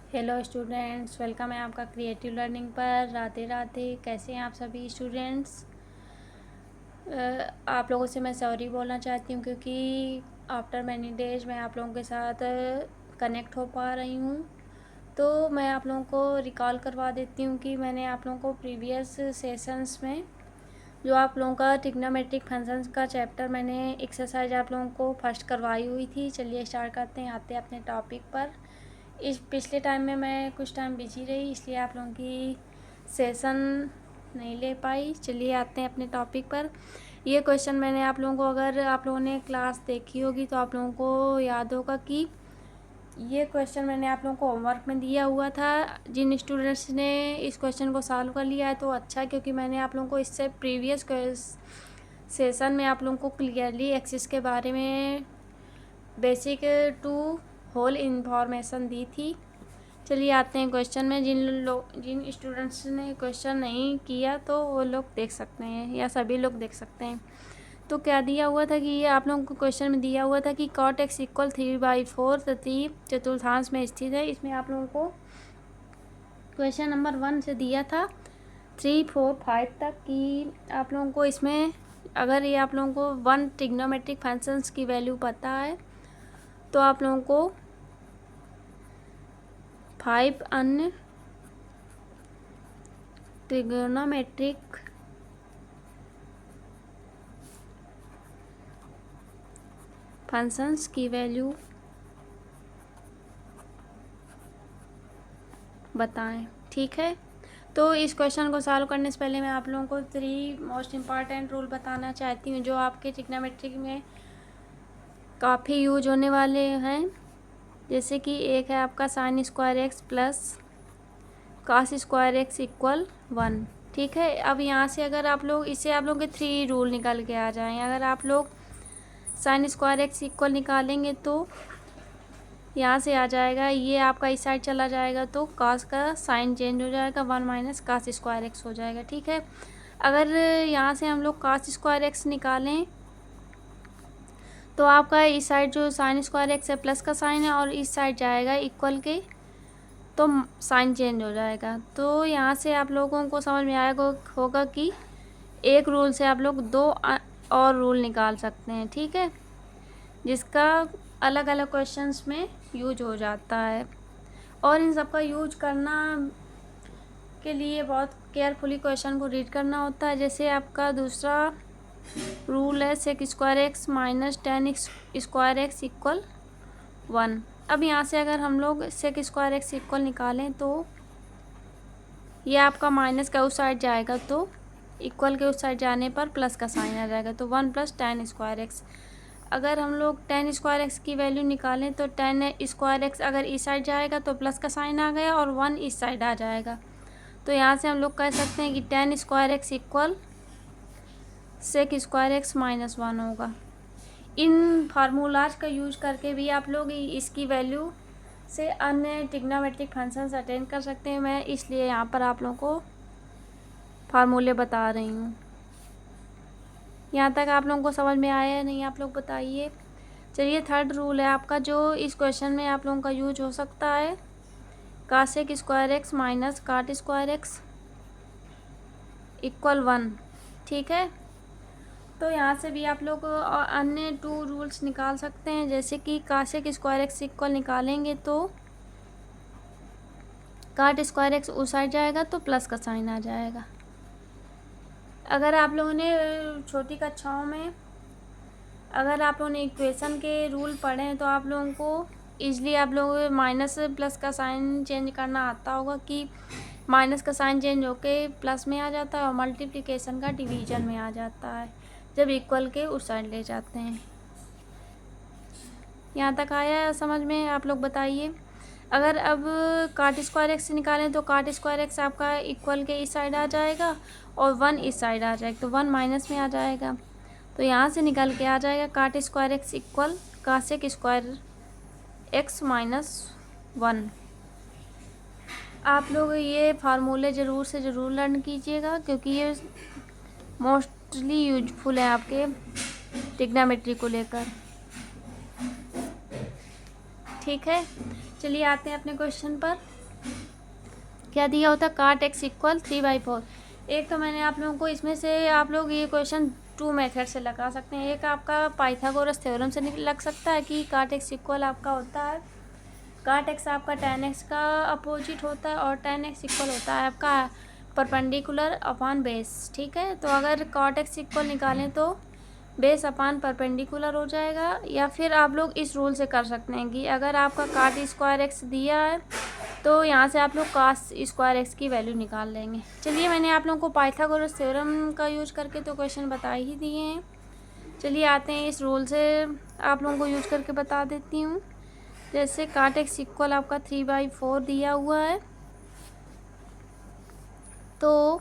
Hello students, welcome है आपका creative learning पर। राधे राधे। कैसे हैं आप सभी स्टूडेंट्स? आप लोगों से मैं सॉरी बोलना चाहती हूँ क्योंकि आफ्टर मैनी डेज मैं आप लोगों के साथ कनेक्ट हो पा रही हूँ। तो मैं आप लोगों को रिकॉल करवा देती हूँ कि मैंने आप लोगों को प्रीवियस सेशंस में जो आप लोगों का ट्रिग्नोमेट्रिक फंक्शंस का चैप्टर मैंने एक्सरसाइज आप लोगों को फर्स्ट करवाई हुई थी। चलिए स्टार्ट करते हैं, आते हैं अपने टॉपिक पर। इस पिछले टाइम में मैं कुछ टाइम बिजी रही, इसलिए आप लोगों की सेशन नहीं ले पाई। चलिए आते हैं अपने टॉपिक पर। ये क्वेश्चन मैंने आप लोगों को, अगर आप लोगों ने क्लास देखी होगी तो आप लोगों को याद होगा कि ये क्वेश्चन मैंने आप लोगों को होमवर्क में दिया हुआ था। जिन स्टूडेंट्स ने इस क्वेश्चन को सॉल्व कर लिया है तो अच्छा, क्योंकि मैंने आप लोगों को इससे प्रीवियस सेशन में आप लोगों को क्लियरली एक्सिस के बारे में बेसिक टू होल इन्फॉर्मेशन दी थी। चलिए आते हैं क्वेश्चन में। जिन स्टूडेंट्स ने क्वेश्चन नहीं किया तो वो लोग देख सकते हैं, या सभी लोग देख सकते हैं। तो क्या दिया हुआ था कि ये आप लोगों को क्वेश्चन में दिया हुआ था कि cot x इक्वल 3/4 तृतीय चतुर्थांश में स्थित है। इसमें आप लोगों को क्वेश्चन नंबर 1 से दिया था 3, 4, 5 तक कि आप लोगों को इसमें, अगर ये आप लोगों को 1 ट्रिग्नोमेट्रिक फंक्शंस की वैल्यू पता है तो आप लोगों को 5 अन्य ट्रिग्नोमेट्रिक फंक्शंस की वैल्यू बताएं। ठीक है, तो इस क्वेश्चन को सॉल्व करने से पहले मैं आप लोगों को 3 मोस्ट इम्पॉर्टेंट रूल बताना चाहती हूँ जो आपके ट्रिग्नोमेट्रिक में काफ़ी यूज होने वाले हैं। जैसे कि एक है आपका sign square x plus cos square x equal 1। ठीक है, अब यहाँ से अगर आप लोग इससे आप लोगों के 3 रूल निकल के आ जाएं। अगर आप लोग साइन स्क्वायर एक्स इक्वल निकालेंगे तो यहाँ से आ जाएगा, ये आपका इस साइड चला जाएगा तो कॉस का साइन चेंज हो जाएगा, 1 माइनस कॉस स्क्वायर एक्स हो जाएगा। ठीक है, अगर यहाँ से हम लोग कॉस स्क्वायर एक्स निकालें तो आपका इस साइड जो साइन स्क्वायर एक्स है प्लस का साइन है और इस साइड जाएगा इक्वल के, तो साइन चेंज हो जाएगा। तो यहाँ से आप लोगों को समझ में आएगा होगा कि एक रूल से आप लोग 2 और रूल निकाल सकते हैं। ठीक है, जिसका अलग अलग क्वेश्चंस में यूज हो जाता है और इन सब का यूज करना के लिए बहुत केयरफुली क्वेश्चन को रीड करना होता है। जैसे आपका दूसरा रूल है sec square x minus tan square x equal 1। अब यहाँ से अगर हम लोग सेक स्क्वायर एक्स इक्वल निकालें तो ये आपका माइनस का उस साइड जाएगा तो इक्वल के उस साइड जाने पर प्लस का साइन आ जाएगा, तो 1 प्लस टेन स्क्वायर एक्स। अगर हम लोग टेन स्क्वायर एक्स की वैल्यू निकालें तो टेन स्क्वायर एक्स अगर इस साइड जाएगा तो प्लस का साइन आ गया और 1 इस साइड आ जाएगा। तो यहाँ से हम लोग कह सकते हैं कि tan square x equal sec square x minus 1 होगा। इन फार्मूलाज का यूज करके भी आप लोग इसकी वैल्यू से अन्य ट्रिग्नोमेट्रिक फंक्शंस अटेंड कर सकते हैं। मैं इसलिए यहाँ पर आप लोगों को फार्मूले बता रही हूँ। यहाँ तक आप लोगों को समझ में आया है नहीं, आप लोग बताइए। चलिए, थर्ड रूल है आपका जो इस क्वेश्चन में आप लोगों का यूज हो सकता है, cosec square x minus cot square x equal 1। ठीक है, तो यहाँ से भी आप लोग अन्य 2 रूल्स निकाल सकते हैं। जैसे कि कासेक स्क्वायर एक्स इक्वल निकालेंगे तो काट स्क्वायर एक्स उस साइड जाएगा तो प्लस का साइन आ जाएगा। अगर आप लोगों ने छोटी कक्षाओं में अगर आप लोगों ने इक्वेशन के रूल पढ़े हैं तो आप लोगों को ईज़िली आप लोगों को माइनस प्लस का साइन चेंज करना आता होगा कि माइनस का साइन चेंज होके प्लस में आ जाता है और मल्टीप्लिकेशन का डिवीजन में आ जाता है जब इक्वल के उस साइड ले जाते हैं। यहाँ तक आया समझ में? आप लोग बताइए। अगर अब काट स्क्वायर एक्स निकालें तो काट स्क्वायर एक्स आपका इक्वल के इस साइड आ जाएगा और 1 इस साइड आ जाएगा, तो 1 माइनस में आ जाएगा। तो यहाँ से निकल के आ जाएगा cot square x equal cosec square x minus 1। आप लोग ये फार्मूले ज़रूर से ज़रूर लर्न कीजिएगा क्योंकि ये मोस्टली यूजफुल है आपके ट्रिग्नोमेट्री को लेकर। ठीक है, चलिए आते हैं अपने क्वेश्चन पर। क्या दिया होता है, काट एक्स इक्वल 3/4। एक तो मैंने आप लोगों को इसमें से आप लोग ये क्वेश्चन 2 मेथड से लगा सकते हैं। एक आपका पाइथागोरस थ्योरम से लग सकता है कि काट एक्स इक्वल आपका होता है, काट एक्स आपका tan एक्स का अपोजिट होता है और tan एक्स इक्वल होता है आपका परपेंडिकुलर अपॉन बेस। ठीक है, तो अगर काट एक्स इक्वल निकालें तो बेस अपान परपेंडिकुलर हो जाएगा, या फिर आप लोग इस रूल से कर सकते हैं कि अगर आपका काट स्क्वायर एक्स दिया है तो यहाँ से आप लोग कास स्क्वायर एक्स की वैल्यू निकाल लेंगे। चलिए, मैंने आप लोगों को पाइथागोरस थ्योरम का यूज करके तो क्वेश्चन बता ही दिए हैं। चलिए आते हैं इस रूल से आप लोगों को यूज करके बता देती हूँ। जैसे काट एक्स इक्वल आपका 3/4 दिया हुआ है, तो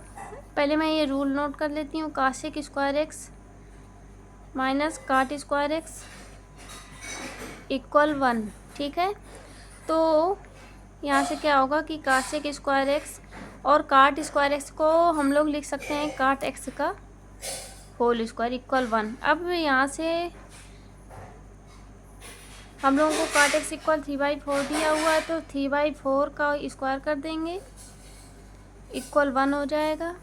पहले मैं ये रूल नोट कर लेती हूँ, cosec square x minus cot square x equal 1। ठीक है, तो यहाँ से क्या होगा कि कासेक स्क्वायर एक्स और काट स्क्वायर एक्स को हम लोग लिख सकते हैं काट एक्स का होल स्क्वायर इक्वल 1। अब यहाँ से हम लोगों को काट एक्स इक्वल 3/4 दिया हुआ है, तो 3/4 का स्क्वायर कर देंगे इक्वल 1 हो जाएगा।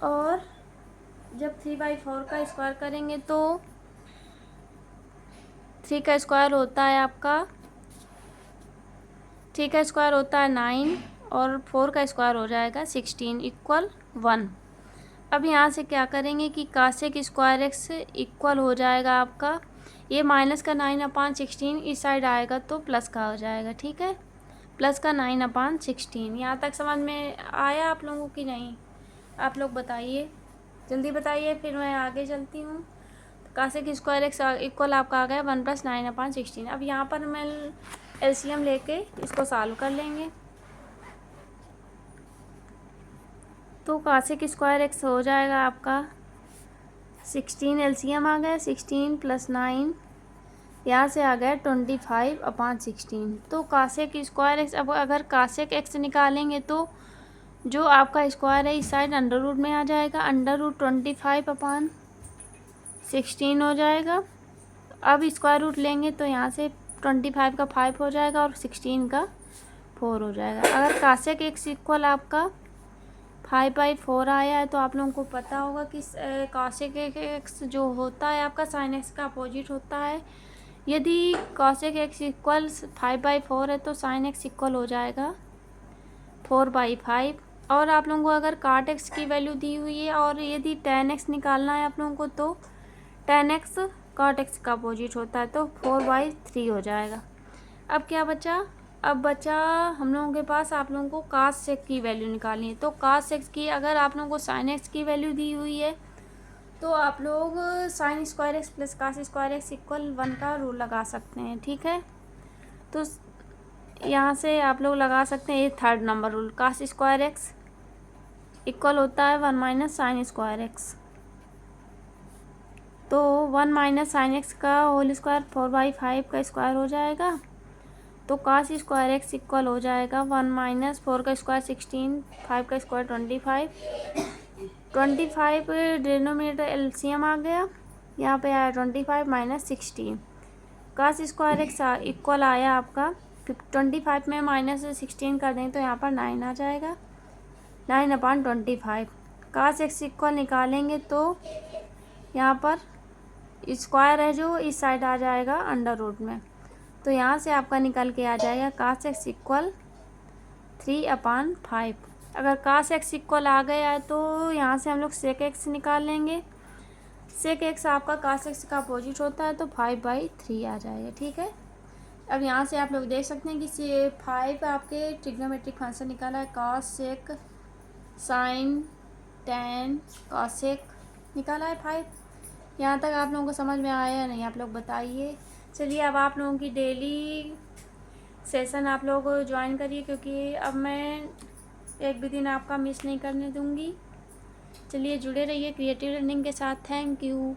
और जब 3/4 का स्क्वायर करेंगे तो 3 का स्क्वायर होता है आपका 3 का स्क्वायर होता है 9 और 4 का स्क्वायर हो जाएगा 16 इक्वल 1। अब यहाँ से क्या करेंगे कि कासेक स्क्वायर एक्स इक्वल हो जाएगा आपका, ये माइनस का 9/16 इस साइड आएगा तो प्लस का हो जाएगा। ठीक है, प्लस का 9/16। यहाँ तक समझ में आया आप लोगों की नहीं? आप लोग बताइए, जल्दी बताइए, फिर मैं आगे चलती हूँ। तो कासेक स्क्वायर एक्स इक्वल आपका आ गया 1 + 9/16। अब यहाँ पर मैं एलसीएम लेके इसको सॉल्व कर लेंगे। तो कासेक स्क्वायर एक्स हो जाएगा आपका 16, एलसीएम आ गया 16 + 9, यहाँ से आ गया 25/16। तो कासेक स्क्वायर एक्स, अब अगर कासेक एक्स निकालेंगे तो जो आपका स्क्वायर है इस साइड अंडर रूट में आ जाएगा, अंडर रूट 25/16 हो जाएगा। अब स्क्वायर रूट लेंगे तो यहाँ से 25 का 5 हो जाएगा और 16 का 4 हो जाएगा। अगर कासेक एक्स इक्वल आपका 5/4 आया है तो आप लोगों को पता होगा कि कासेक एक्स जो होता है आपका साइन एक्स का अपोजिट होता है। यदि कासेक एक्स इक्वल 5/4 है तो साइन एक्स इक्वल हो जाएगा 4/5। और आप लोगों को अगर काट एक्स की वैल्यू दी हुई है और यदि tan एक्स निकालना है आप लोगों को तो tan एक्स काट एक्स का अपोजिट होता है, तो 4/3 हो जाएगा। अब क्या बचा? अब बचा हम लोगों के पास आप लोगों को कास सेक की वैल्यू निकालनी है। तो कास सेक की अगर आप लोगों को साइन एक्स की वैल्यू दी हुई है तो आप लोग sine square x plus cos square x equal 1 का रूल लगा सकते हैं। ठीक है, तो यहाँ से आप लोग लगा सकते हैं ये 3rd number rule, cos square x equal होता है 1 - साइन स्क्वायर एक्स। तो 1 - साइन एक्स का होल स्क्वायर 4/5 का स्क्वायर हो जाएगा। तो कास स्क्वायर एक्स इक्वल हो जाएगा 1 - 4 का स्क्वायर 16, 5 का स्क्वायर 25 डिनोमिनेटर एलसीएम आ गया, यहाँ पे आया 25 - 16। कास स्क्वायर एक्स इक्वल आया आपका 25 में -16 कर दें तो यहाँ पर 9 आ जाएगा, 9/25। कास एक्स इक्वल निकालेंगे तो यहाँ पर स्क्वायर है जो इस साइड आ जाएगा अंडर रूट में, तो यहाँ से आपका निकल के आ जाएगा कास एक्स इक्वल 3/5। अगर कास एक्स इक्वल आ गया है तो यहाँ से हम लोग सेक एक्स निकाल लेंगे। सेक एक्स आपका कास एक्स का अपोजिट होता है तो 5/3 आ जाएगा। ठीक है, अब यहाँ से आप लोग देख सकते हैं कि 5 आपके ट्रिग्नोमेट्रिक फंक्शन निकाला है, कास सेक साइन टैन कॉसेक निकाला है 5। यहाँ तक आप लोगों को समझ में आया या नहीं, आप लोग बताइए। चलिए, अब आप लोगों की डेली सेशन आप लोग ज्वाइन करिए, क्योंकि अब मैं एक भी दिन आपका मिस नहीं करने दूँगी। चलिए, जुड़े रहिए क्रिएटिव लर्निंग के साथ। Thank you.